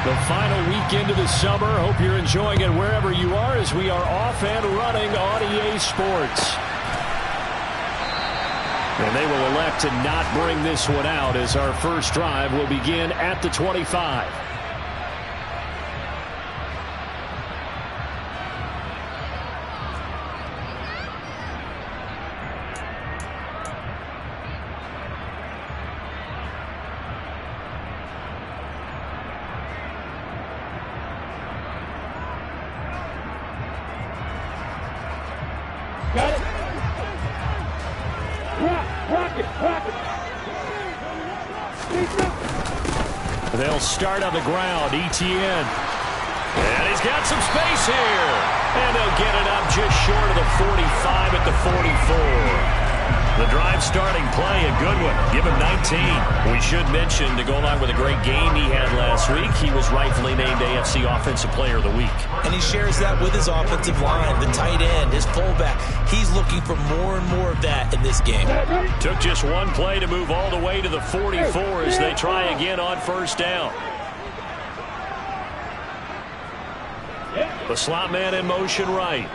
The final weekend of the summer. Hope you're enjoying it wherever you are as we are off and running on EA Sports. And they will elect to not bring this one out as our first drive will begin at the 25. They'll start on the ground. Etienne. And he's got some space here. And they'll get it up just short of the 45 at the 44. The drive starting play, a good one. Give him 19. We should mention, to go along with a great game he had last week, he was rightfully named AFC Offensive Player of the Week. And he shares that with his offensive line, the tight end, his fullback. He's looking for more and more of that in this game. Took just one play to move all the way to the 44 as they try again on first down. The slot man in motion right.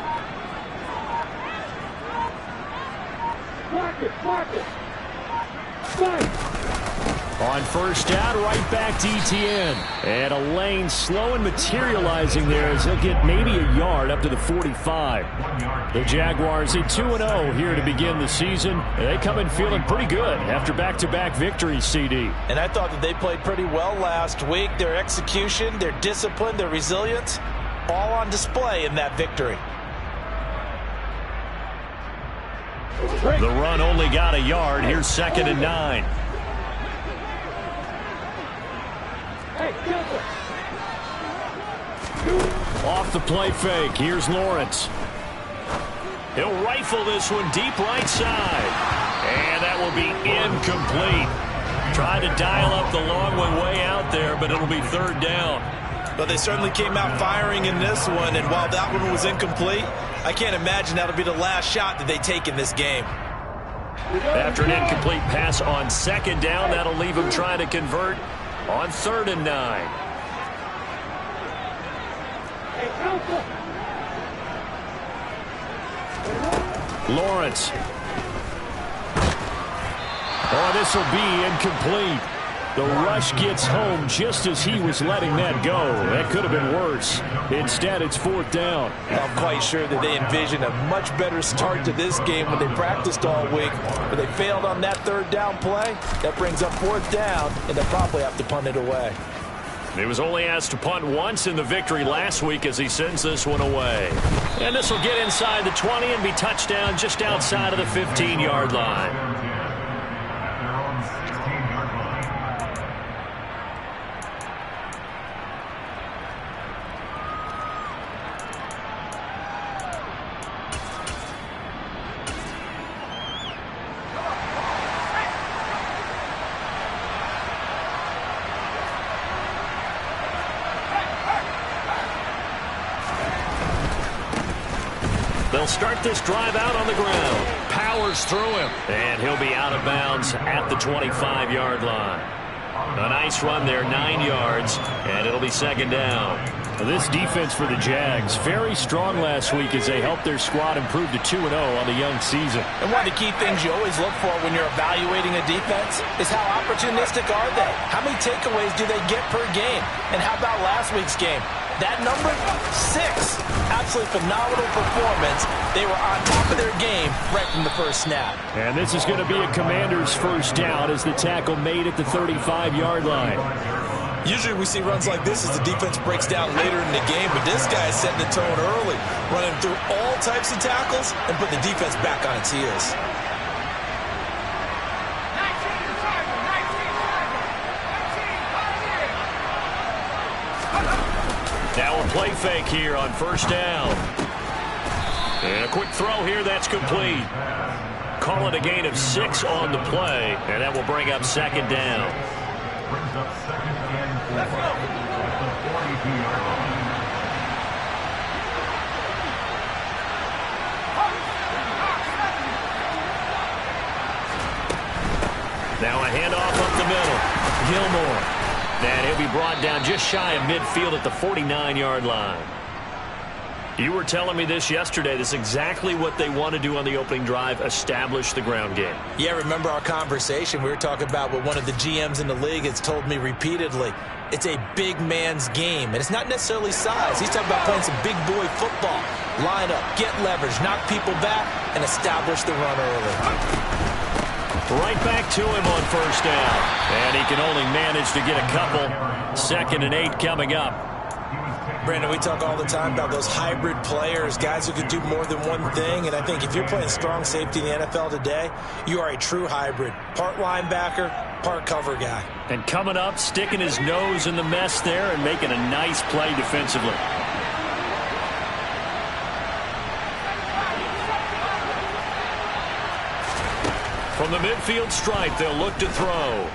On first down, right back to Etienne. And a lane slow and materializing there as he'll get maybe a yard up to the 45. The Jaguars at 2-0 here to begin the season. They come in feeling pretty good after back-to-back victories, CD. And I thought that they played pretty well last week. Their execution, their discipline, their resilience, all on display in that victory. The run only got a yard. Here's 2nd and 9. Off the play fake. Here's Lawrence. He'll rifle this one deep right side. And that will be incomplete. Try to dial up the long one way out there, but it'll be 3rd down. But they certainly came out firing in this one, and while that one was incomplete, I can't imagine that'll be the last shot that they take in this game. After an incomplete pass on 2nd down, that'll leave him trying to convert on 3rd and 9. Lawrence. Oh, this will be incomplete. The rush gets home just as he was letting that go. That could have been worse. Instead, it's 4th down. I'm quite sure that they envisioned a much better start to this game when they practiced all week. But they failed on that 3rd down play. That brings up 4th down, and they'll probably have to punt it away. He was only asked to punt once in the victory last week as he sends this one away. And this will get inside the 20 and be touchdown just outside of the 15-yard line. They'll start this drive out on the ground. Powers through him. And he'll be out of bounds at the 25-yard line. A nice run there, 9 yards, and it'll be 2nd down. This defense for the Jags, very strong last week as they helped their squad improve to 2-0 on the young season. And one of the key things you always look for when you're evaluating a defense is how opportunistic are they? How many takeaways do they get per game? And how about last week's game? That number 6, absolutely phenomenal performance. They were on top of their game right from the first snap. And this is going to be a Commander's first down as the tackle made at the 35-yard line. Usually we see runs like this as the defense breaks down later in the game, but this guy is setting the tone early, running through all types of tackles and put the defense back on its heels. Now a play fake here on first down. And a quick throw here, that's complete. Call it a gain of 6 on the play, and that will bring up 2nd down. Brings up 2nd and 4 at the 42-yard line. Now a handoff up the middle. Gilmore. And he'll be brought down just shy of midfield at the 49-yard line. You were telling me this yesterday. This is exactly what they want to do on the opening drive, establish the ground game. Yeah, remember our conversation? We were talking about what one of the GMs in the league has told me repeatedly. It's a big man's game, and it's not necessarily size. He's talking about playing some big boy football. Line up, get leverage, knock people back, and establish the run early. Right back to him on first down. And he can only manage to get a couple. 2nd and 8 coming up. Brandon, we talk all the time about those hybrid players, guys who can do more than one thing. And I think if you're playing strong safety in the NFL today, you are a true hybrid. Part linebacker, part cover guy. And coming up, sticking his nose in the mess there and making a nice play defensively. From the midfield stripe, they'll look to throw.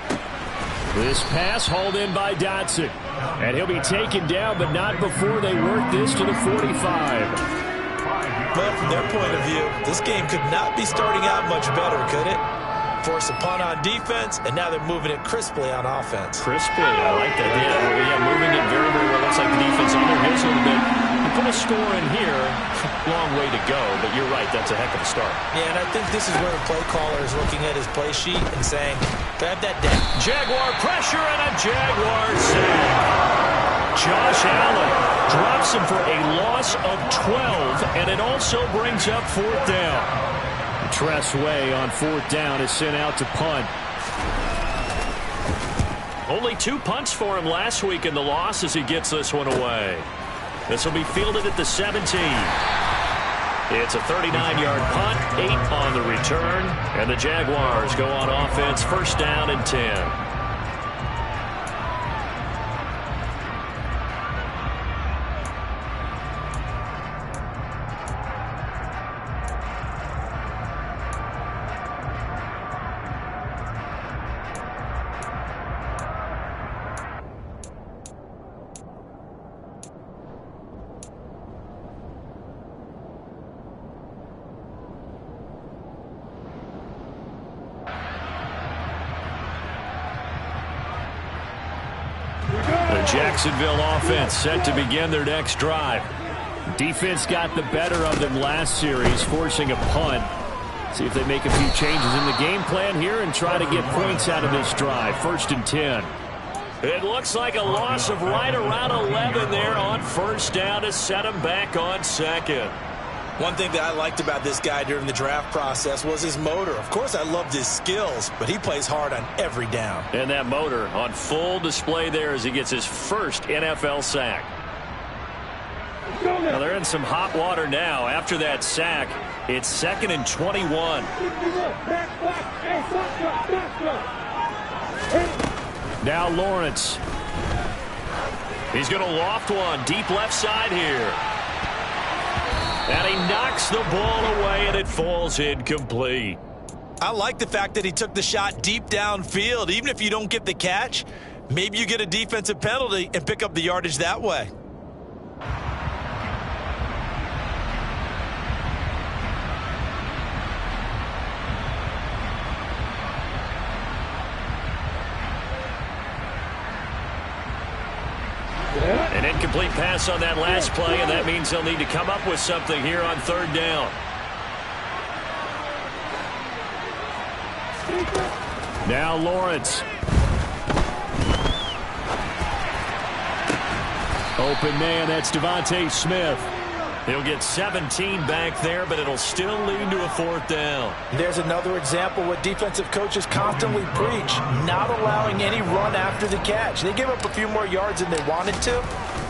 This pass hauled in by Dotson. And he'll be taken down, but not before they work this to the 45. Well, from their point of view, this game could not be starting out much better, could it? Force a punt on defense, and now they're moving it crisply on offense. Crisply, I like that. Yeah, moving it very, very well. Looks like the defense on their heels a little bit. You put a score in here, long way to go, but you're right, that's a heck of a start. Yeah, and I think this is where the play caller is looking at his play sheet and saying, grab that down. Jaguar pressure and a Jaguar sack. Josh Allen drops him for a loss of 12, and it also brings up 4th down. Tress Way on 4th down is sent out to punt. Only 2 punts for him last week in the loss as he gets this one away. This will be fielded at the 17. It's a 39-yard punt, 8 on the return, and the Jaguars go on offense, 1st down and 10. Jacksonville offense set to begin their next drive. Defense got the better of them last series, forcing a punt. See if they make a few changes in the game plan here and try to get points out of this drive. 1st and 10. It looks like a loss of right around 11 there on 1st down to set them back on 2nd. One thing that I liked about this guy during the draft process was his motor. Of course, I loved his skills, but he plays hard on every down. And that motor on full display there as he gets his first NFL sack. Now they're in some hot water now. After that sack, it's 2nd and 21. Now Lawrence. He's going to loft one deep left side here. And he knocks the ball away, and it falls incomplete. I like the fact that he took the shot deep downfield. Even if you don't get the catch, maybe you get a defensive penalty and pick up the yardage that way. An incomplete pass on that last play, and that means they'll need to come up with something here on 3rd down. Now Lawrence. Open man, that's Devontae Smith. He'll get 17 back there, but it'll still lead to a 4th down. There's another example what defensive coaches constantly preach, not allowing any run after the catch. They gave up a few more yards than they wanted to,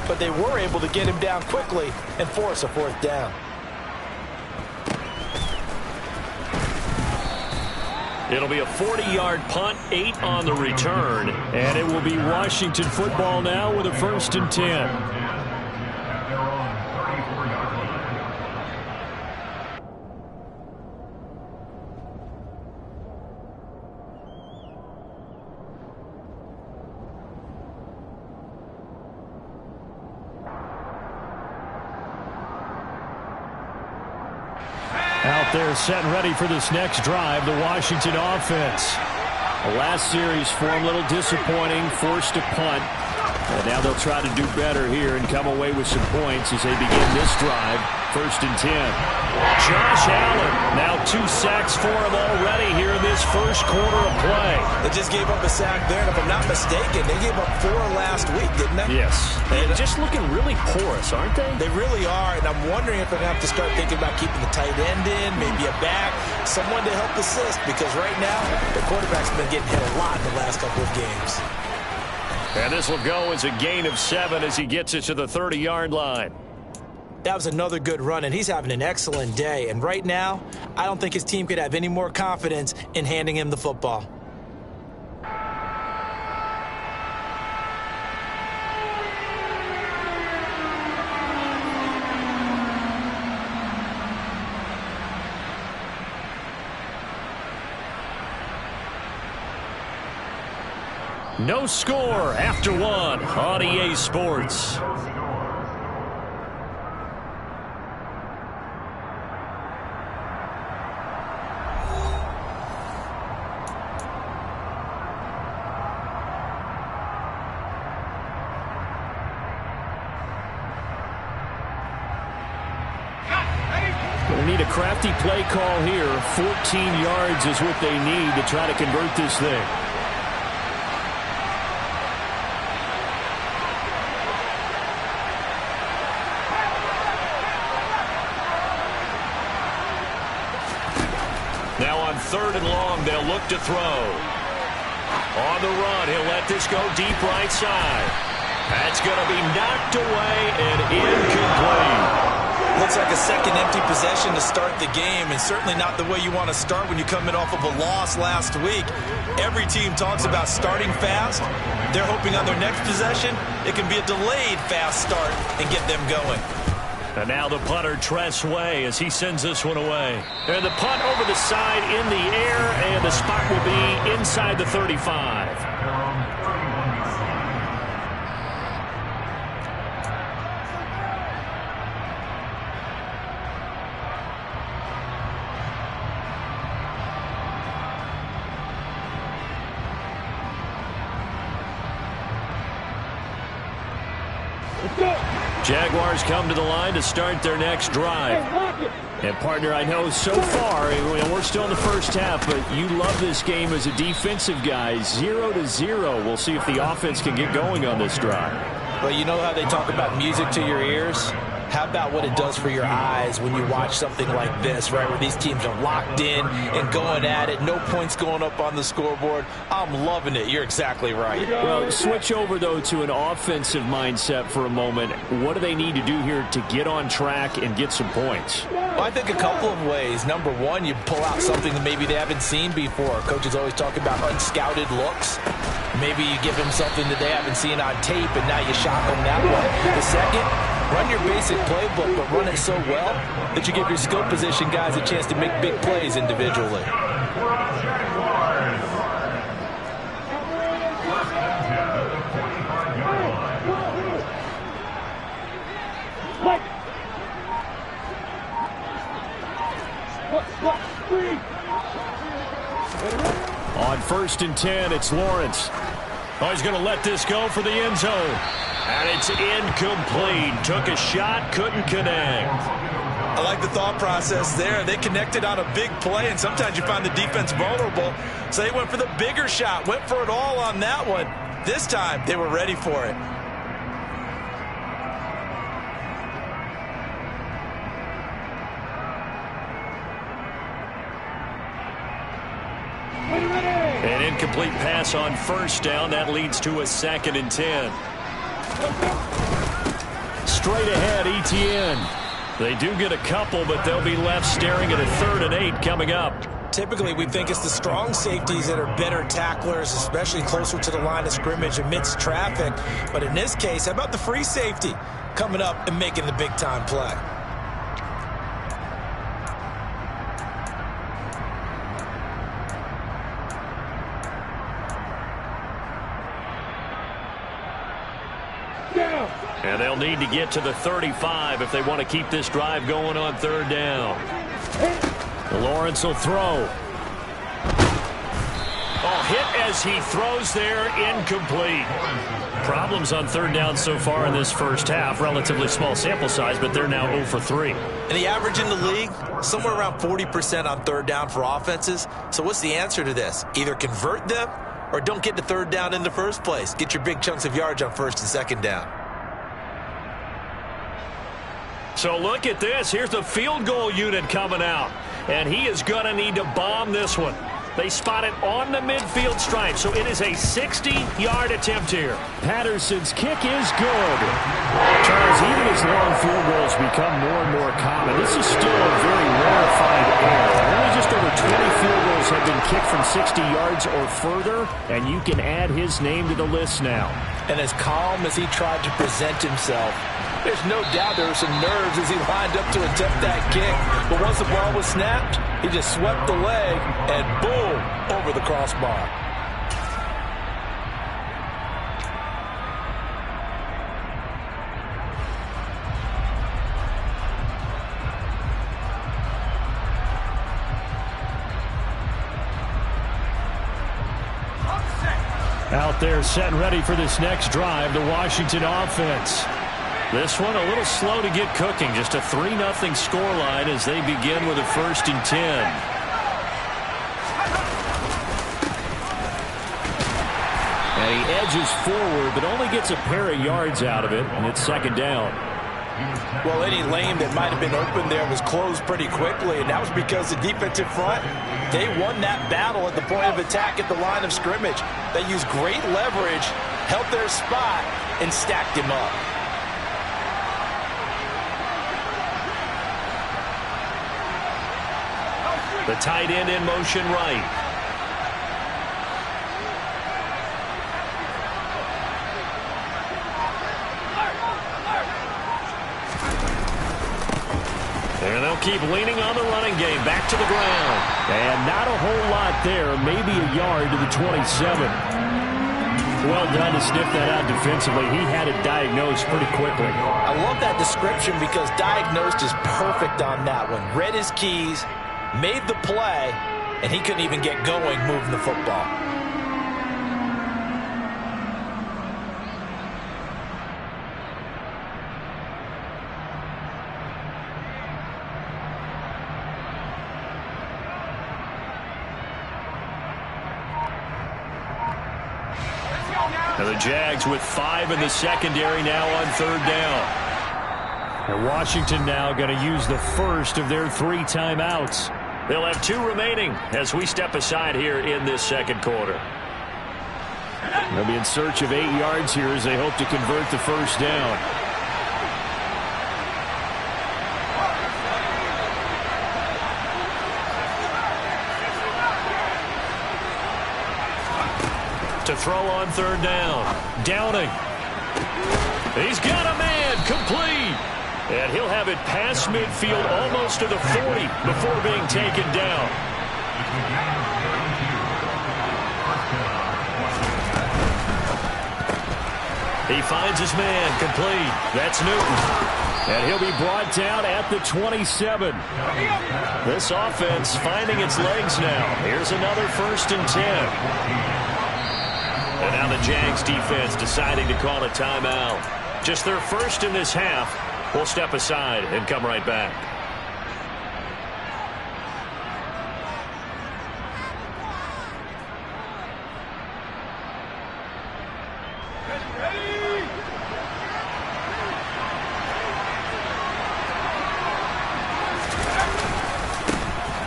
but they were able to get him down quickly and force a 4th down. It'll be a 40-yard punt, 8 on the return, and it will be Washington football now with a 1st and 10. Out there set and ready for this next drive, the Washington offense. The last series for him, a little disappointing, forced to punt. And now they'll try to do better here and come away with some points as they begin this drive. 1st and 10. Josh Allen, now 2 sacks for him already here in this first quarter of play. They just gave up a sack there, and if I'm not mistaken, they gave up 4 last week, didn't they? Yes. They're just looking really porous, aren't they? They really are, and I'm wondering if they're going to have to start thinking about keeping the tight end in, maybe a back, someone to help assist, because right now, the quarterback's been getting hit a lot in the last couple of games. And this will go as a gain of 7 as he gets it to the 30-yard line. That was another good run, and he's having an excellent day. And right now, I don't think his team could have any more confidence in handing him the football. No score after 1 on EA Sports. Going to need a crafty play call here. 14 yards is what they need to try to convert this thing. Now on 3rd and long, they'll look to throw. On the run, he'll let this go deep right side. That's going to be knocked away and incomplete. Looks like a second empty possession to start the game, and certainly not the way you want to start when you're coming off of a loss last week. Every team talks about starting fast. They're hoping on their next possession, it can be a delayed fast start and get them going. And now the punter, Tress Way, as he sends this one away. And the punt over the side in the air, and the spot will be inside the 35. Jaguars come to the line to start their next drive. And, partner, I know so far, we're still in the first half, but you love this game as a defensive guy. 0-0. We'll see if the offense can get going on this drive. Well, you know how they talk about music to your ears? How about what it does for your eyes when you watch something like this, right, where these teams are locked in and going at it, no points going up on the scoreboard? I'm loving it. You're exactly right. Well, switch over, though, to an offensive mindset for a moment. What do they need to do here to get on track and get some points? Well, I think a couple of ways. Number one, you pull out something that maybe they haven't seen before. Coaches always talk about unscouted looks. Maybe you give them something that they haven't seen on tape, and now you shock them that way. The second, run your basic playbook, but run it so well that you give your skill position guys a chance to make big plays individually. On 1st and 10, it's Lawrence. Oh, he's going to let this go for the end zone. And it's incomplete. Took a shot, couldn't connect. I like the thought process there. They connected on a big play, and sometimes you find the defense vulnerable. So they went for the bigger shot, went for it all on that one. This time, they were ready for it. An incomplete pass on 1st down. That leads to a 2nd and 10. Straight ahead, Etienne. They do get a couple, but they'll be left staring at a 3rd and 8 coming up. Typically, we think it's the strong safeties that are better tacklers, especially closer to the line of scrimmage amidst traffic. But in this case, how about the free safety coming up and making the big-time play? And they'll need to get to the 35 if they want to keep this drive going on 3rd down. Lawrence will throw. Oh, hit as he throws there, incomplete. Problems on third down so far in this first half. Relatively small sample size, but they're now 0 for 3. And the average in the league, somewhere around 40% on third down for offenses. So what's the answer to this? Either convert them or don't get to third down in the first place. Get your big chunks of yards on first and second down. So look at this. Here's the field goal unit coming out. And he is going to need to bomb this one. They spot it on the midfield stripe, so it is a 60-yard attempt here. Patterson's kick is good. Charles, even as long field goals become more and more common, this is still a very rarefied error. Only just over 20 field goals have been kicked from 60 yards or further, and you can add his name to the list now. And as calm as he tried to present himself, there's no doubt there were some nerves as he lined up to attempt that kick. But once the ball was snapped, he just swept the leg and boom, over the crossbar. Out there set and ready for this next drive, the Washington offense. This one a little slow to get cooking. Just a 3-0 scoreline as they begin with a 1st and 10. And he edges forward, but only gets a pair of yards out of it, and it's 2nd down. Well, any lane that might have been open there was closed pretty quickly, and that was because the defensive front, they won that battle at the point of attack at the line of scrimmage. They used great leverage, held their spot, and stacked him up. The tight end in motion right. And they'll keep leaning on the running game. Back to the ground. And not a whole lot there. Maybe a yard to the 27. Well done to sniff that out defensively. He had it diagnosed pretty quickly. I love that description because diagnosed is perfect on that one. Read his keys, made the play, and he couldn't even get going moving the football. And the Jags with 5 in the secondary now on 3rd down. And Washington now going to use the first of their 3 timeouts. They'll have 2 remaining as we step aside here in this 2nd quarter. They'll be in search of 8 yards here as they hope to convert the 1st down. To throw on 3rd down. Downing. He's got a man. Complete. And he'll have it past midfield almost to the 40 before being taken down. He finds his man. Complete. That's Newton. And he'll be brought down at the 27. This offense finding its legs now. Here's another 1st and 10. And now the Jags defense deciding to call a timeout. Just their first in this half. We'll step aside and come right back.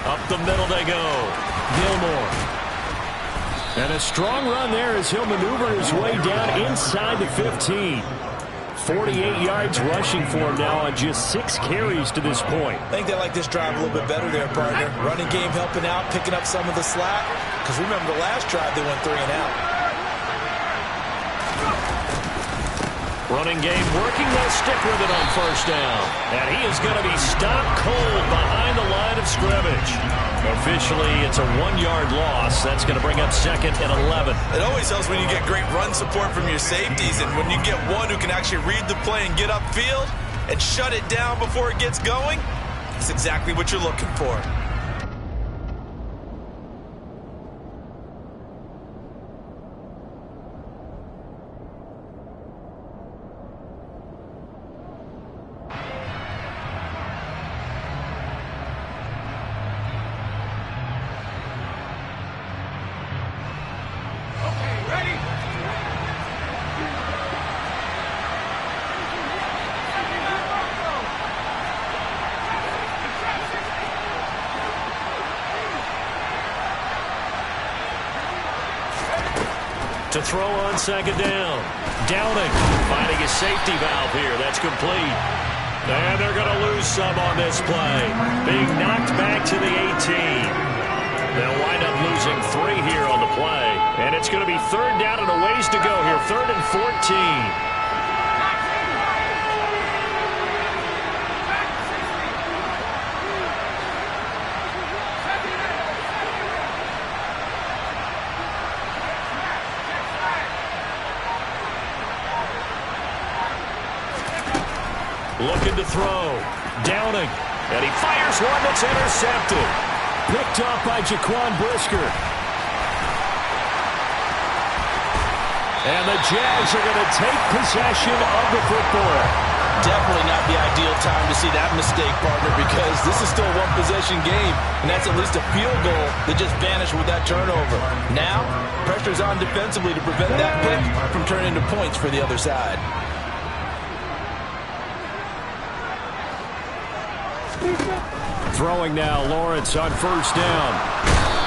Up the middle they go. Gilmore. And a strong run there as he'll maneuver his way down inside the 15. 48 yards rushing for him now on just 6 carries to this point. I think they like this drive a little bit better there, partner. Running game helping out, picking up some of the slack. Because remember the last drive they went 3 and out. Running game working. They'll stick with it on 1st down. And he is going to be stopped cold behind the line of scrimmage. Officially, it's a 1-yard loss. That's going to bring up 2nd and 11. It always helps when you get great run support from your safeties, and when you get one who can actually read the play and get upfield and shut it down before it gets going, that's exactly what you're looking for. To throw on second down. Downing, finding a safety valve here. That's complete. And they're going to lose some on this play. Being knocked back to the 18. They'll wind up losing 3 here on the play. And it's going to be third down and a ways to go here. 3rd and 14. Looking to throw. Downing. And he fires one that's intercepted. Picked off by Jaquan Brisker. And the Jags are going to take possession of the football. Definitely not the ideal time to see that mistake, partner, because this is still a one-possession game, and that's at least a field goal that just vanished with that turnover. Now, pressure's on defensively to prevent that pick from turning into points for the other side. Throwing now, Lawrence on first down.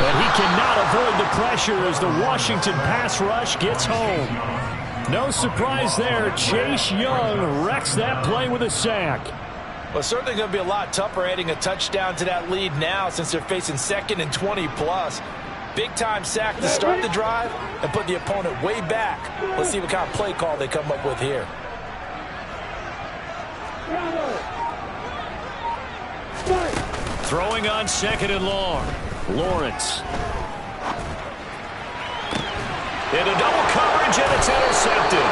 And he cannot avoid the pressure as the Washington pass rush gets home. No surprise there. Chase Young wrecks that play with a sack. Well, certainly going to be a lot tougher adding a touchdown to that lead now since they're facing 2nd and 20+. Big-time sack to start the drive and put the opponent way back. Let's see what kind of play call they come up with here. Throwing on 2nd and long. Lawrence. Into double coverage, and it's intercepted.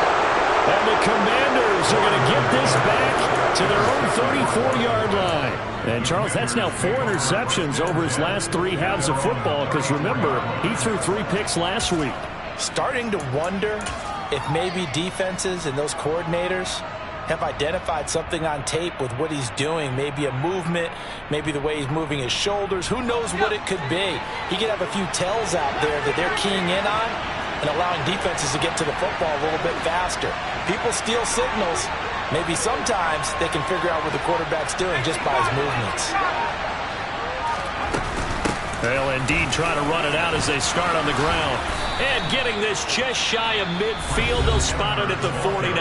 And the Commanders are going to get this back to their own 34-yard line. And, Charles, that's now 4 interceptions over his last 3 halves of football because, remember, he threw 3 picks last week. Starting to wonder if maybe defenses and those coordinators have identified something on tape with what he's doing. Maybe a movement, maybe the way he's moving his shoulders. Who knows what it could be? He could have a few tells out there that they're keying in on and allowing defenses to get to the football a little bit faster. People steal signals. Maybe sometimes they can figure out what the quarterback's doing just by his movements. They'll indeed try to run it out as they start on the ground. And getting this just shy of midfield, they'll spot it at the 49.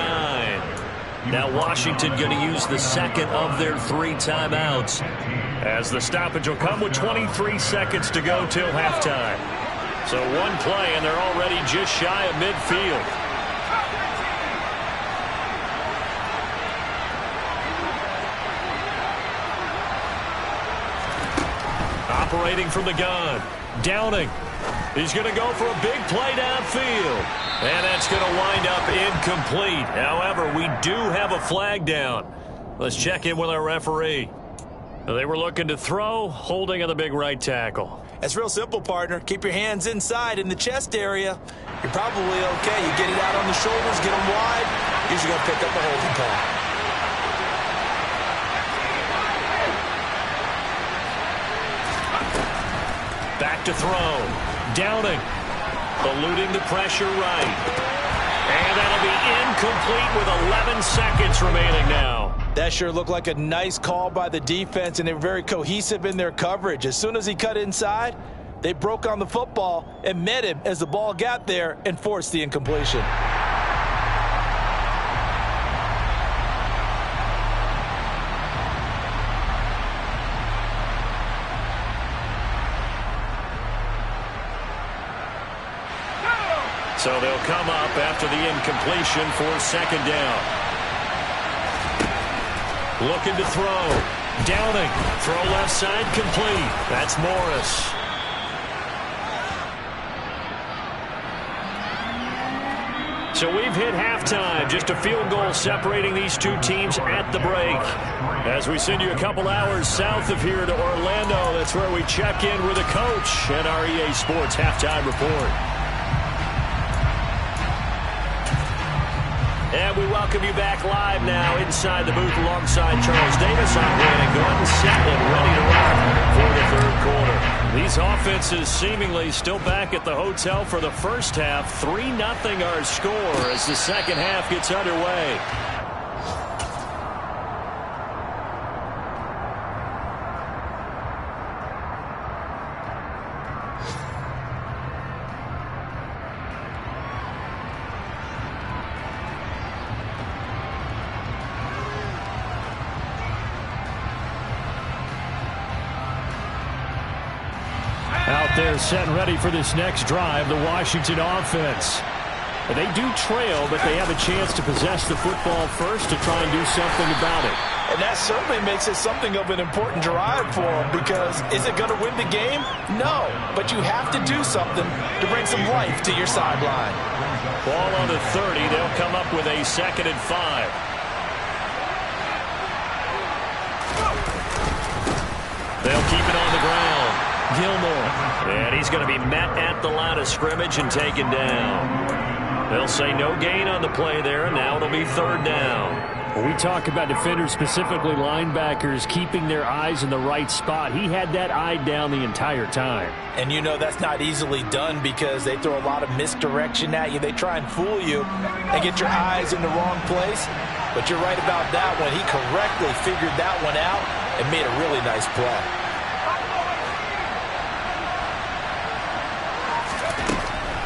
Now Washington going to use the 2nd of their 3 timeouts as the stoppage will come with 23 seconds to go till halftime. So 1 play and they're already just shy of midfield. Operating from the gun. Downing. He's going to go for a big play downfield. And that's going to wind up incomplete. However, we do have a flag down. Let's check in with our referee. They were looking to throw, holding on the big right tackle. It's real simple, partner. Keep your hands inside in the chest area. You're probably okay. You get it out on the shoulders, get them wide. Usually going to pick up the holding call. Back to throw. Downing. Eluding the pressure right. And that'll be incomplete with 11 seconds remaining now. That sure looked like a nice call by the defense, and they were very cohesive in their coverage. As soon as he cut inside, they broke on the football and met him as the ball got there and forced the incompletion. So they'll come up after the incompletion for 2nd down. Looking to throw. Downing. Throw left side complete. That's Morris. So we've hit halftime. Just a field goal separating these 2 teams at the break. As we send you a couple hours south of here to Orlando, that's where we check in with the coach and our EA Sports Halftime Report. And we welcome you back live now inside the booth alongside Charles Davis. I'm Brandon Gordon, set and ready to rock for the 3rd quarter. These offenses seemingly still back at the hotel for the first half. 3-0 our score as the 2nd half gets underway. They're set and ready for this next drive, the Washington offense. They do trail, but they have a chance to possess the football first to try and do something about it. And that certainly makes it something of an important drive for them, because is it going to win the game? No, but you have to do something to bring some life to your sideline. Ball on the 30. They'll come up with a 2nd and 5. They'll keep it on the ground. Gilmore. And he's going to be met at the line of scrimmage and taken down. They'll say no gain on the play there, and now it'll be 3rd down. When we talk about defenders, specifically linebackers, keeping their eyes in the right spot, he had that eye down the entire time. And you know that's not easily done because they throw a lot of misdirection at you. They try and fool you and get your eyes in the wrong place. But you're right about that one. He correctly figured that one out and made a really nice play.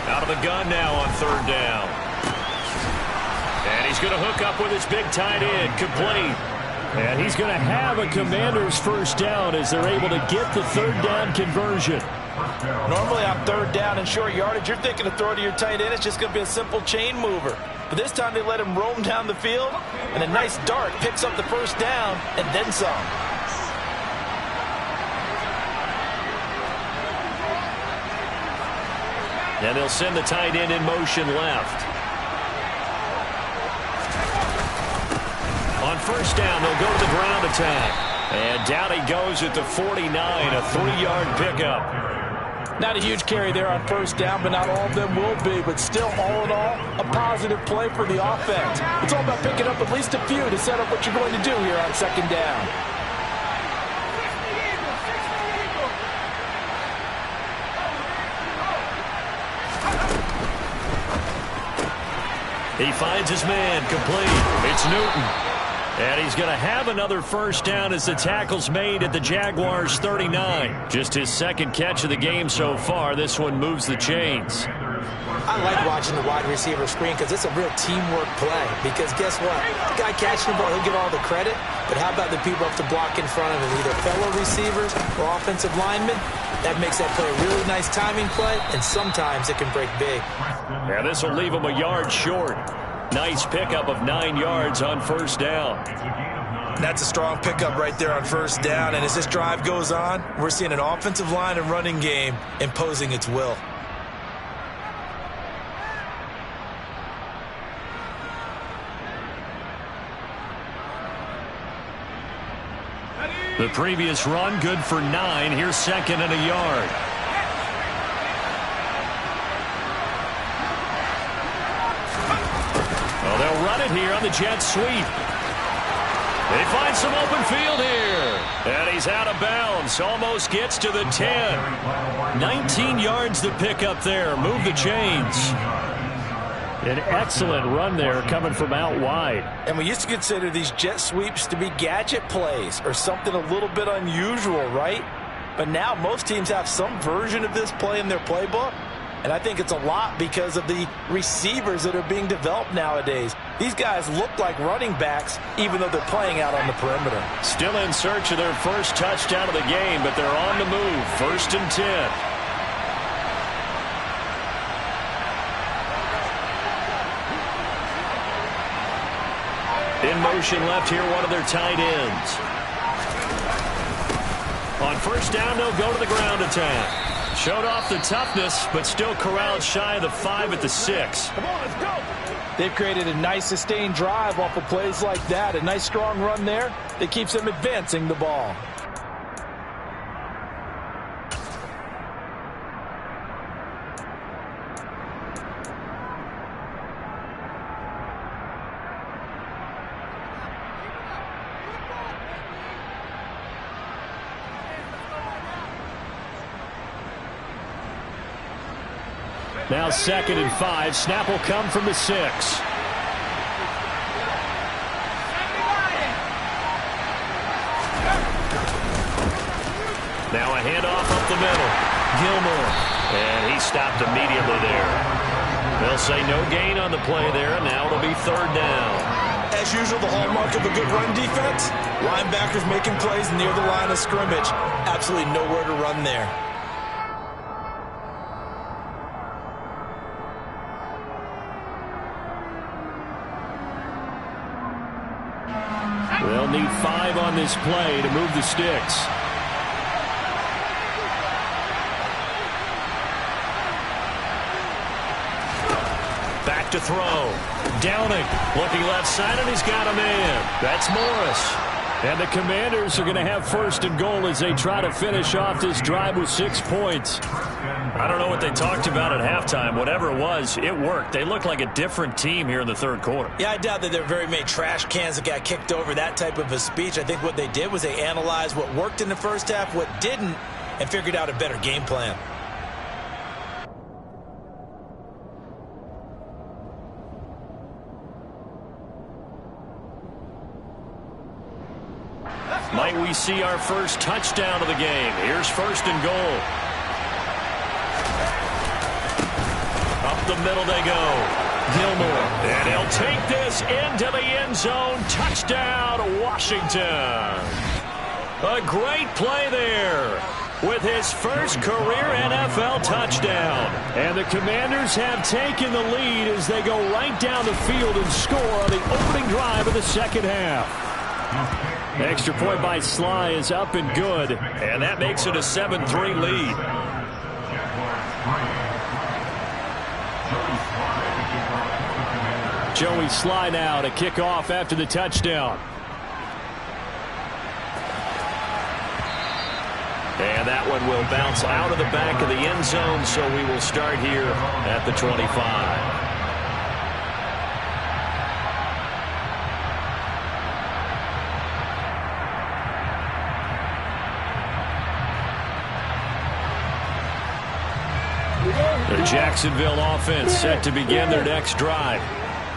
Out of the gun now on 3rd down. And he's going to hook up with his big tight end, complete. And he's going to have a Commander's 1st down as they're able to get the 3rd down conversion. Normally on 3rd down and short yardage, you're thinking to throw to your tight end. It's just going to be a simple chain mover. But this time they let him roam down the field, and a nice dart picks up the 1st down and then some. And they'll send the tight end in motion left. On 1st down, they'll go to the ground attack. And down he goes at the 49, a 3-yard pickup. Not a huge carry there on 1st down, but not all of them will be. But still, all in all, a positive play for the offense. It's all about picking up at least a few to set up what you're going to do here on 2nd down. He finds his man, complete. It's Newton. And he's going to have another 1st down as the tackle's made at the Jaguars' 39. Just his 2nd catch of the game so far. This one moves the chains. I like watching the wide receiver screen because it's a real teamwork play. Because guess what? The guy catching the ball, he'll get all the credit. But how about the people up to block in front of him, either fellow receivers or offensive linemen? That makes that play a really nice timing play, and sometimes it can break big. Yeah, this will leave him a yard short. Nice pickup of 9 yards on 1st down. That's a strong pickup right there on 1st down. And as this drive goes on, we're seeing an offensive line and running game imposing its will. The previous run, good for 9. Here's 2nd and a yard. They'll run it here on the jet sweep. They find some open field here. And he's out of bounds. Almost gets to the 10. 19 yards to pick up there. Move the chains. An excellent run there coming from out wide. And we used to consider these jet sweeps to be gadget plays or something a little bit unusual, right? But now most teams have some version of this play in their playbook. And I think it's a lot because of the receivers that are being developed nowadays. These guys look like running backs, even though they're playing out on the perimeter. Still in search of their 1st touchdown of the game, but they're on the move. 1st and 10. In motion left here, one of their tight ends. On 1st down, they'll go to the ground attack. Showed off the toughness, but still corralled shy of the 5 at the 6. Come on, let's go. They've created a nice sustained drive off of plays like that. A nice strong run there that keeps them advancing the ball. Now 2nd and 5. Snap will come from the 6. Now a handoff up the middle. Gilmore. And he stopped immediately there. They'll say no gain on the play there, and now it'll be 3rd down. As usual, the hallmark of a good run defense, linebackers making plays near the line of scrimmage. Absolutely nowhere to run there. They'll need 5 on this play to move the sticks. Back to throw. Downing. Looking left side, and he's got a man. That's Morris. And the Commanders are going to have first and goal as they try to finish off this drive with 6 points. I don't know what they talked about at halftime. Whatever it was, it worked. They look like a different team here in the third quarter. Yeah, I doubt that there are very many trash cans that got kicked over, that type of a speech. I think what they did was they analyzed what worked in the first half, what didn't, and figured out a better game plan. Might we see our first touchdown of the game? Here's first and goal. Up the middle they go. Gilmore. And he'll take this into the end zone. Touchdown, Washington. A great play there with his first career NFL touchdown. And the Commanders have taken the lead as they go right down the field and score on the opening drive of the second half. Extra point by Sly is up and good, and that makes it a 7-3 lead. Joey Sly now to kick off after the touchdown. And that one will bounce out of the back of the end zone, so we will start here at the 25. The Jacksonville offense set to begin their next drive.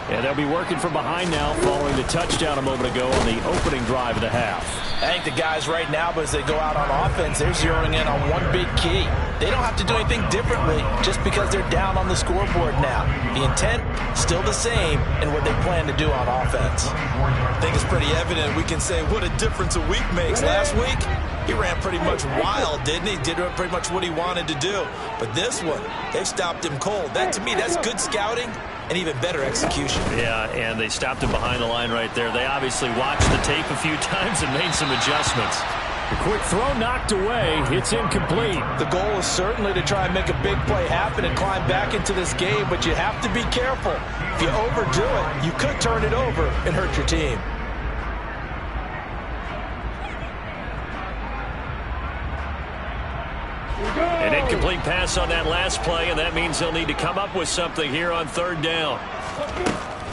And they'll be working from behind now following the touchdown a moment ago on the opening drive of the half. I think the guys right now, but as they go out on offense, they're zeroing in on one big key. They don't have to do anything differently just because they're down on the scoreboard now. The intent, still the same in what they plan to do on offense. I think it's pretty evident we can say what a difference a week makes. Last week, he ran pretty much wild, didn't he? Did pretty much what he wanted to do. But this one, they've stopped him cold. That, to me, that's good scouting and even better execution. Yeah, and they stopped him behind the line right there. They obviously watched the tape a few times and made some adjustments. The quick throw knocked away. It's incomplete. The goal is certainly to try and make a big play happen and climb back into this game, but you have to be careful. If you overdo it, you could turn it over and hurt your team. An incomplete pass on that last play, and that means they'll need to come up with something here on third down.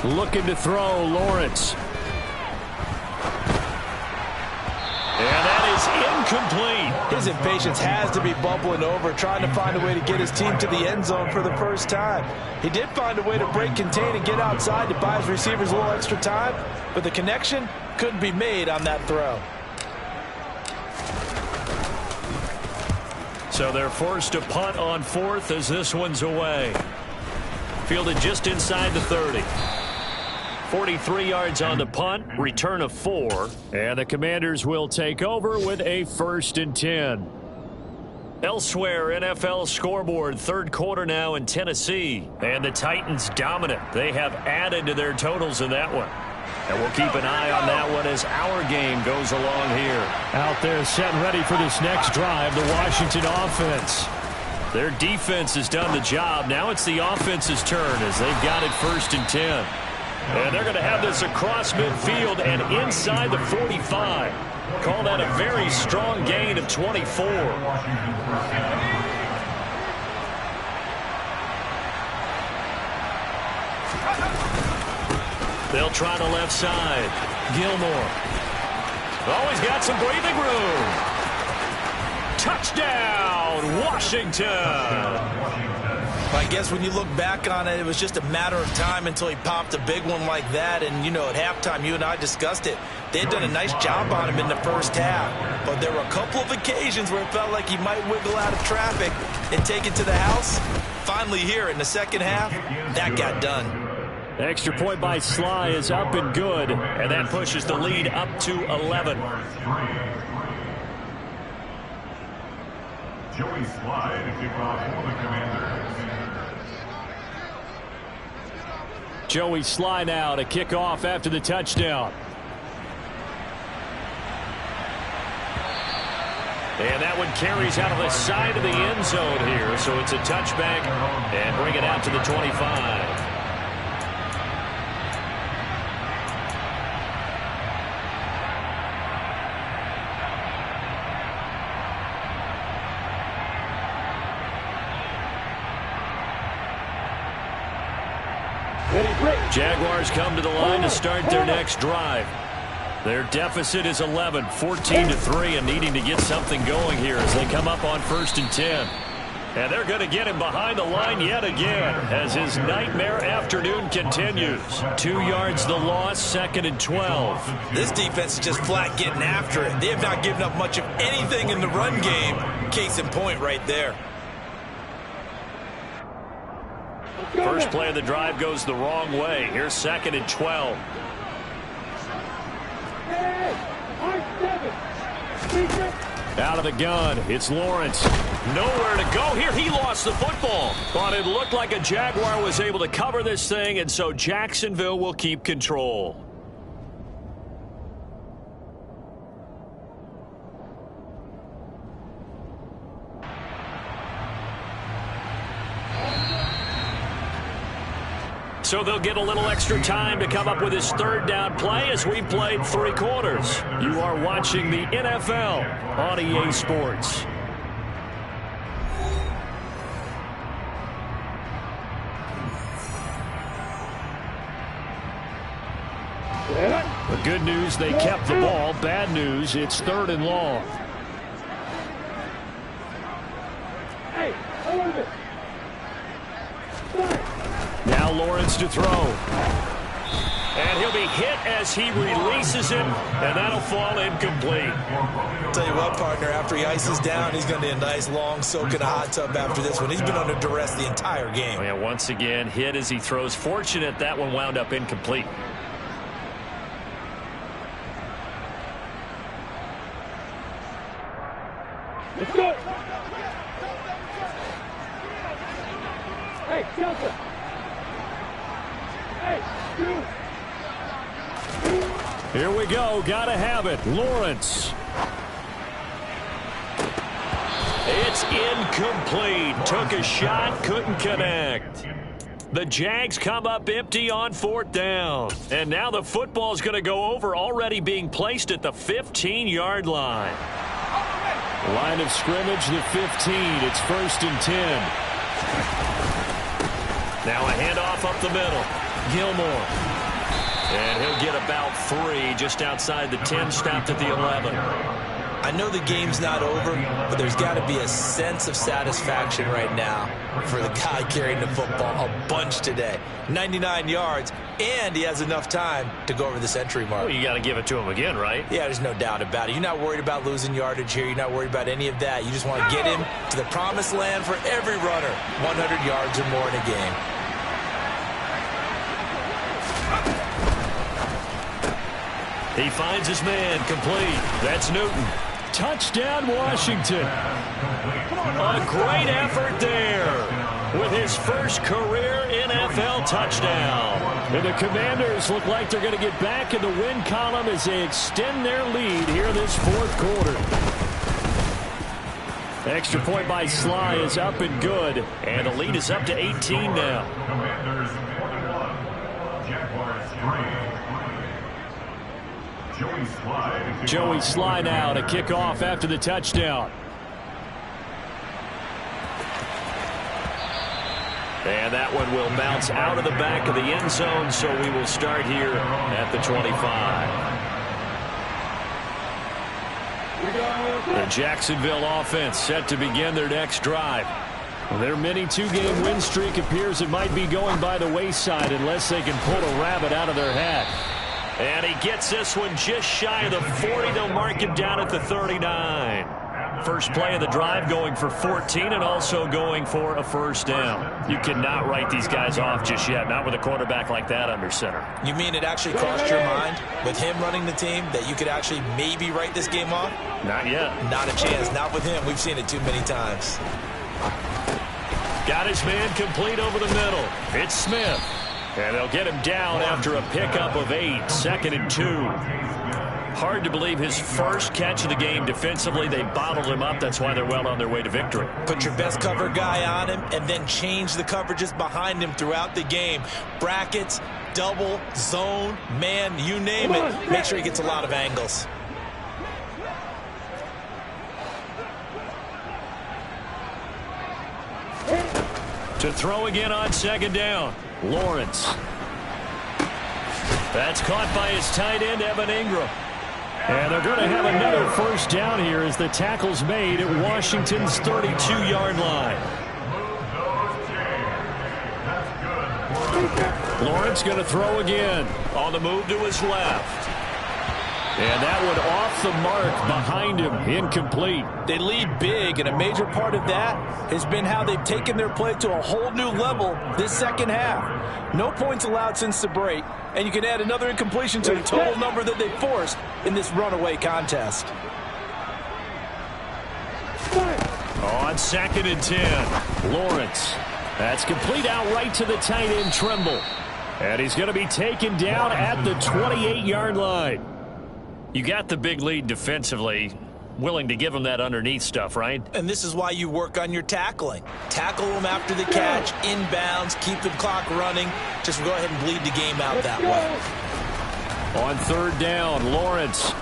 Looking to throw, Lawrence. And that is incomplete. His impatience has to be bubbling over, trying to find a way to get his team to the end zone for the first time. He did find a way to break contain and get outside to buy his receivers a little extra time, but the connection couldn't be made on that throw. So they're forced to punt on fourth as this one's away. Fielded just inside the 30. 43 yards on the punt, return of 4, and the Commanders will take over with a 1st and 10. Elsewhere, NFL scoreboard, third quarter now in Tennessee, and the Titans dominant. They have added to their totals in that one. And we'll keep an eye on that one as our game goes along here. Out there set and ready for this next drive, the Washington offense. Their defense has done the job. Now it's the offense's turn as they've got it 1st and 10. And they're going to have this across midfield and inside the 45. Call that a very strong gain of 24. They'll try the left side. Gilmore. Always got some breathing room. Touchdown, Washington. I guess when you look back on it, it was just a matter of time until he popped a big one like that. And, you know, at halftime, you and I discussed it. They had done a nice job on him in the first half. But there were a couple of occasions where it felt like he might wiggle out of traffic and take it to the house. Finally here in the second half, that got done. Extra point by Sly is up and good. And that pushes the lead up to 11. Joey Sly to kick off for the Commanders. Joey Sly now to kick off after the touchdown. And that one carries out of the side of the end zone here. So it's a touchback and bring it out to the 25. Jaguars come to the line to start their next drive. Their deficit is 11, 14-3, and needing to get something going here as they come up on 1st and 10. And they're going to get him behind the line yet again as his nightmare afternoon continues. 2 yards the loss, 2nd and 12. This defense is just flat getting after it. They have not given up much of anything in the run game. Case in point right there. First play of the drive goes the wrong way. Here's 2nd and 12. Out of the gun, it's Lawrence. Nowhere to go here. He lost the football. But it looked like a Jaguar was able to cover this thing, and so Jacksonville will keep control. So they'll get a little extra time to come up with his 3rd down play as we played 3 quarters. You are watching the NFL on EA Sports. The good news, they kept the ball. Bad news, it's 3rd and long. Now Lawrence to throw. And he'll be hit as he releases him, and that'll fall incomplete. Tell you what, partner, after he ices down, he's going to need a nice long soak in a hot tub after this one. He's been under duress the entire game. Oh, yeah, once again, hit as he throws. Fortunate that one wound up incomplete. Let's go. Hey, Delta. Here we go. Gotta have it. Lawrence. It's incomplete. Took a shot, couldn't connect. The Jags come up empty on 4th down. And now the football's going to go over, already being placed at the 15-yard line. Line of scrimmage, the 15. It's 1st and 10. Now a handoff up the middle. Gilmore. And he'll get about 3 just outside the 10, stopped at the 11. I know the game's not over, but there's got to be a sense of satisfaction right now for the guy carrying the football a bunch today. 99 yards, and he has enough time to go over the century mark. Well, you got to give it to him again, right? Yeah, there's no doubt about it. You're not worried about losing yardage here. You're not worried about any of that. You just want to get him to the promised land for every runner, 100 yards or more in a game. He finds his man, complete. That's Newton. Touchdown, Washington. A great effort there with his first career NFL touchdown. And the Commanders look like they're going to get back in the win column as they extend their lead here in this 4th quarter. Extra point by Sly is up and good, and the lead is up to 18 now. Commanders 41, Jaguars 3. Joey Sly now to kick off after the touchdown. And that one will bounce out of the back of the end zone, so we will start here at the 25. The Jacksonville offense set to begin their next drive. Their mini 2-game win streak appears it might be going by the wayside unless they can pull a rabbit out of their hat. And he gets this one just shy of the 40. They'll mark him down at the 39. First play of the drive going for 14 and also going for a 1st down. You cannot write these guys off just yet, not with a quarterback like that under center. You mean it actually crossed your mind with him running the team that you could actually maybe write this game off? Not yet. Not a chance. Not with him. We've seen it too many times. Got his man complete over the middle. It's Smith. And they'll get him down after a pickup of 8. 2nd and 2. Hard to believe his first catch of the game defensively. They bottled him up. That's why they're well on their way to victory. Put your best cover guy on him and then change the coverages behind him throughout the game. Brackets, double, zone, man, you name it. Make sure he gets a lot of angles. To throw again on second down. Lawrence. That's caught by his tight end, Evan Ingram. And they're going to have another first down here as the tackle's made at Washington's 32-yard line. Lawrence going to throw again. On the move to his left. And that one off the mark behind him. Incomplete. They lead big, and a major part of that has been how they've taken their play to a whole new level this second half. No points allowed since the break, and you can add another incompletion to the total number that they forced in this runaway contest. On 2nd and 10, Lawrence. That's complete out right to the tight end, Tremble. And he's going to be taken down at the 28-yard line. You got the big lead defensively. Willing to give him that underneath stuff, right? And this is why you work on your tackling. Tackle him after the catch, inbounds, keep the clock running. Just go ahead and bleed the game out that way. On 3rd down, Lawrence.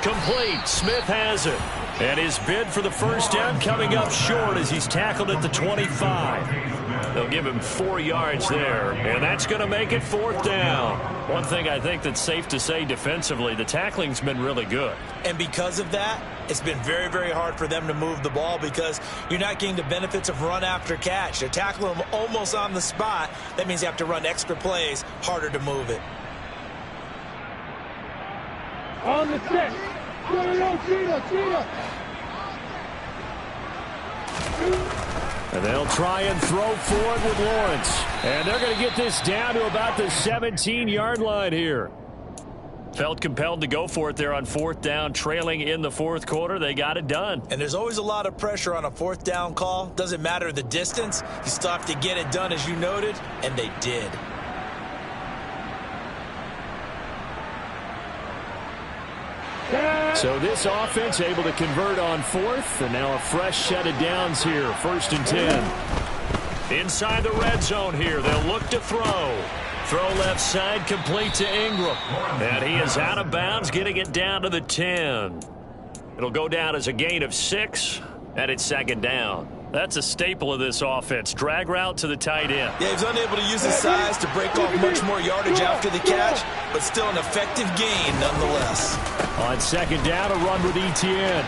Complete. Smith has it. And his bid for the first down coming up short as he's tackled at the 25. They'll give him 4 yards there, and that's going to make it 4th down. One thing I think that's safe to say defensively, the tackling's been really good. And because of that, it's been very, very hard for them to move the ball because you're not getting the benefits of run after catch. They're tackling them almost on the spot. That means you have to run extra plays, harder to move it. On the set. And they'll try and throw forward with Lawrence. And they're going to get this down to about the 17-yard line here. Felt compelled to go for it there on 4th down, trailing in the 4th quarter. They got it done. And there's always a lot of pressure on a 4th down call. Doesn't matter the distance. You still have to get it done, as you noted, and they did. So this offense able to convert on 4th, and now a fresh set of downs here, 1st and 10. Inside the red zone here, they'll look to throw. Throw left side, complete to Ingram. And he is out of bounds, getting it down to the 10. It'll go down as a gain of 6, and it's 2nd down. That's a staple of this offense. Drag route to the tight end. Yeah, he's unable to use his size to break off much more yardage after the catch, but still an effective gain nonetheless. On 2nd down, a run with Etienne.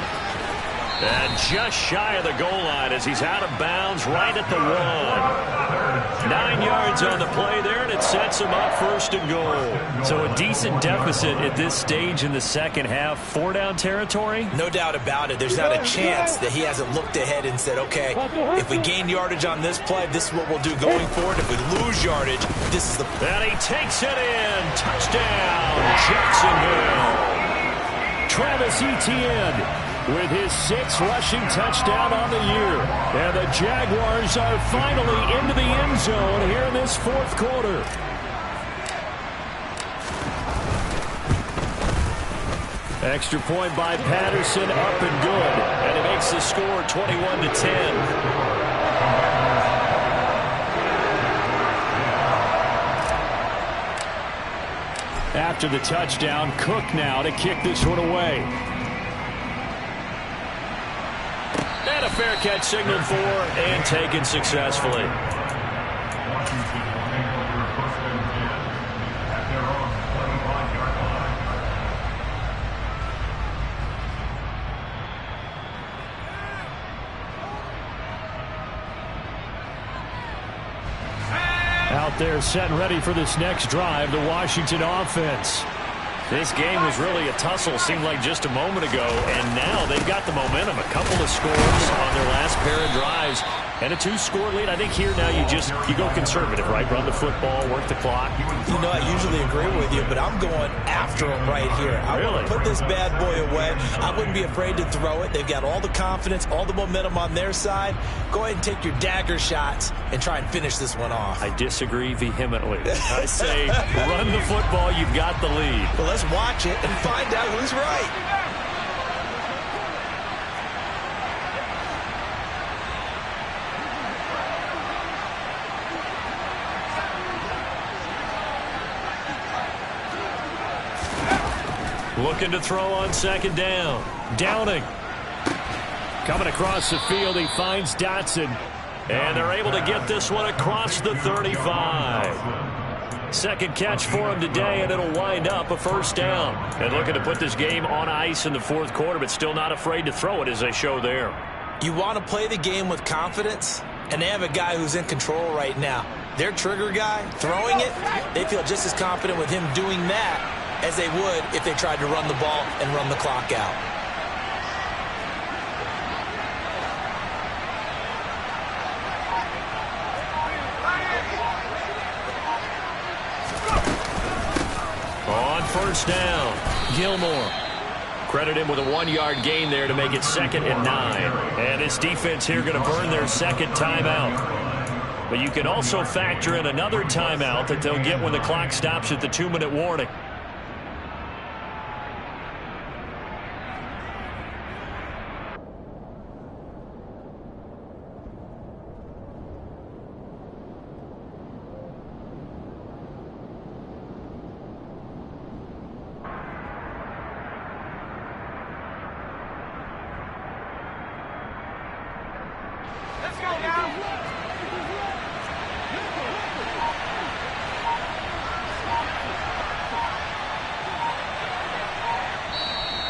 And just shy of the goal line as he's out of bounds right at the 1. 9 yards on the play there, and it sets him up 1st and goal. So a decent deficit at this stage in the second half. 4-down territory? No doubt about it. There's not a chance that he hasn't looked ahead and said, okay, if we gain yardage on this play, this is what we'll do going forward. If we lose yardage, this is the... And he takes it in. Touchdown, Jacksonville. Travis Etienne with his 6th rushing touchdown on the year. And the Jaguars are finally into the end zone here in this 4th quarter. Extra point by Patterson, up and good. And it makes the score 21-10. After the touchdown, Cook now to kick this one away. And a fair catch signaled for and taken successfully. Out there set and ready for this next drive, the Washington offense. This game was really a tussle, seemed like just a moment ago, and now they've got the momentum. A couple of scores on their last pair of drives. And a 2-score lead. I think here now you go conservative, right? Run the football, work the clock. You know, I usually agree with you, but I'm going after him right here. I want to put this bad boy away. I wouldn't be afraid to throw it. They've got all the confidence, all the momentum on their side. Go ahead and take your dagger shots and try and finish this one off. I disagree vehemently. I say run the football. You've got the lead. Well, let's watch it and find out who's right. Looking to throw on second down. Downing. Coming across the field, he finds Dotson. And they're able to get this one across the 35. Second catch for him today, and it'll wind up a first down. And looking to put this game on ice in the fourth quarter, but still not afraid to throw it as they show there. You want to play the game with confidence, and they have a guy who's in control right now. Their trigger guy, throwing it, they feel just as confident with him doing that as they would if they tried to run the ball and run the clock out. On first down, Gilmore. Credit him with a 1-yard gain there to make it 2nd and 9. And this defense here going to burn their second timeout. But you can also factor in another timeout that they'll get when the clock stops at the 2-minute warning.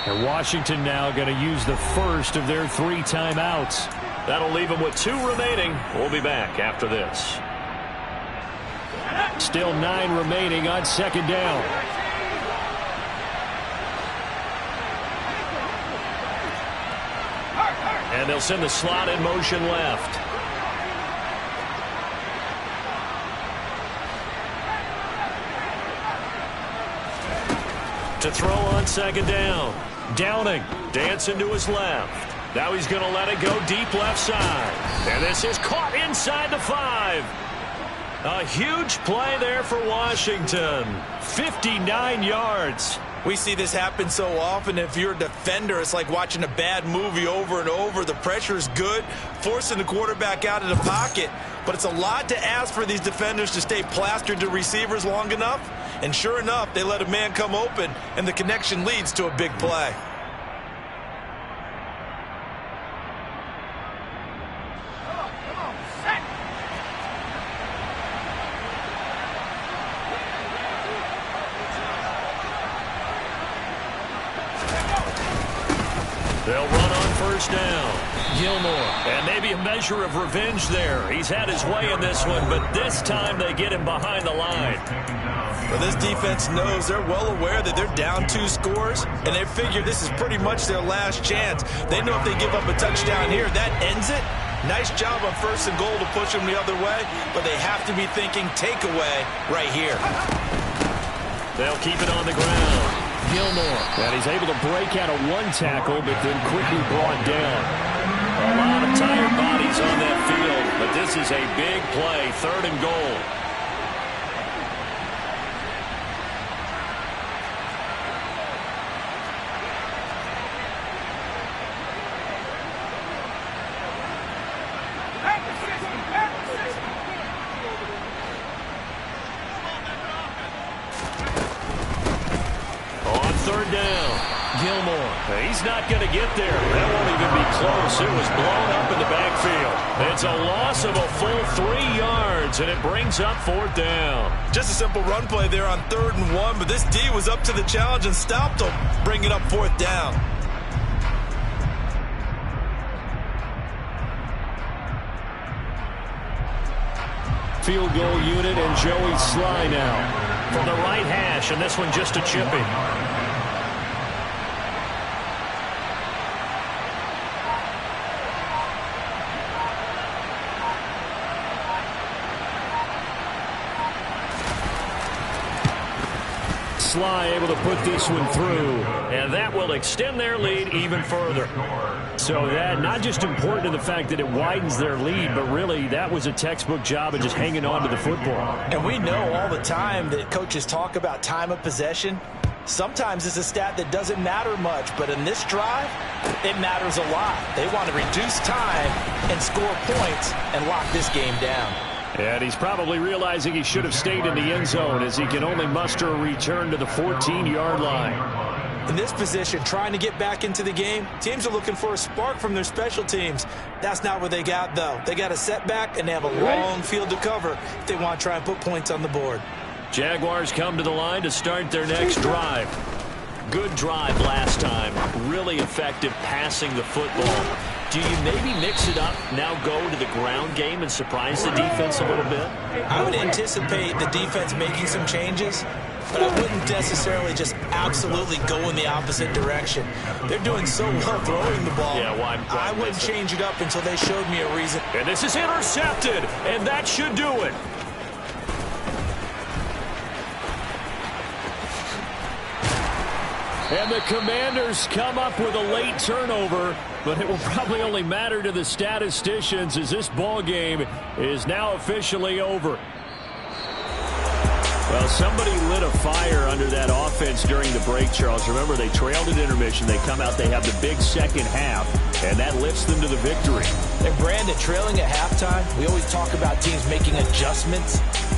And Washington now going to use the first of their 3 timeouts. That'll leave them with 2 remaining. We'll be back after this. Still 9 remaining on second down. And they'll send the slot in motion left. To throw on second down. Downing, dancing to his left. Now he's going to let it go deep left side. And this is caught inside the 5. A huge play there for Washington. 59 yards. We see this happen so often. If you're a defender, it's like watching a bad movie over and over. The pressure is good, forcing the quarterback out of the pocket. But it's a lot to ask for these defenders to stay plastered to receivers long enough. And sure enough, they let a man come open, and the connection leads to a big play. They'll run on first down. Gilmore. And maybe a measure of revenge there. He's had his way in this one, but this time they get him behind the line. Well, this defense knows, they're well aware that they're down 2 scores, and they figure this is pretty much their last chance. They know if they give up a touchdown here, that ends it. Nice job on 1st and goal to push them the other way, but they have to be thinking takeaway right here. They'll keep it on the ground. Gilmore. And he's able to break out of 1 tackle, but then quickly brought down. A lot of tired bodies on that field, but this is a big play, 3rd and goal. On 3rd down, Gilmore. He's not going to get there. That won't even be close. It was blown up in the backfield. It's a loss of a full 3 yards, and it brings up 4th down. Just a simple run play there on 3rd and 1, but this D was up to the challenge and stopped him, bringing up 4th down. Field goal unit and Joey Sly now from the right hash, and this one just a chipping. Sly able to put this one through, and that will extend their lead even further. So that not just important to the fact that it widens their lead, but really that was a textbook job of just hanging on to the football. And we know all the time that coaches talk about time of possession. Sometimes it's a stat that doesn't matter much, but in this drive, it matters a lot. They want to reduce time and score points and lock this game down. And he's probably realizing he should have stayed in the end zone as he can only muster a return to the 14-yard line. In this position, trying to get back into the game, teams are looking for a spark from their special teams. That's not what they got, though. They got a setback, and they have a long field to cover if they want to try and put points on the board. Jaguars come to the line to start their next drive. Good drive last time. Really effective passing the football. Do you maybe mix it up, now go to the ground game and surprise the defense a little bit? I would anticipate the defense making some changes, but I wouldn't necessarily just absolutely go in the opposite direction. They're doing so well throwing the ball. Yeah, why I wouldn't change it up until they showed me a reason. And this is intercepted, and that should do it. And the Commanders come up with a late turnover, but it will probably only matter to the statisticians as this ball game is now officially over. Well, somebody lit a fire under that offense during the break, Charles. Remember, they trailed at intermission. They come out, they have the big second half, and that lifts them to the victory. And Brandon, trailing at halftime, we always talk about teams making adjustments.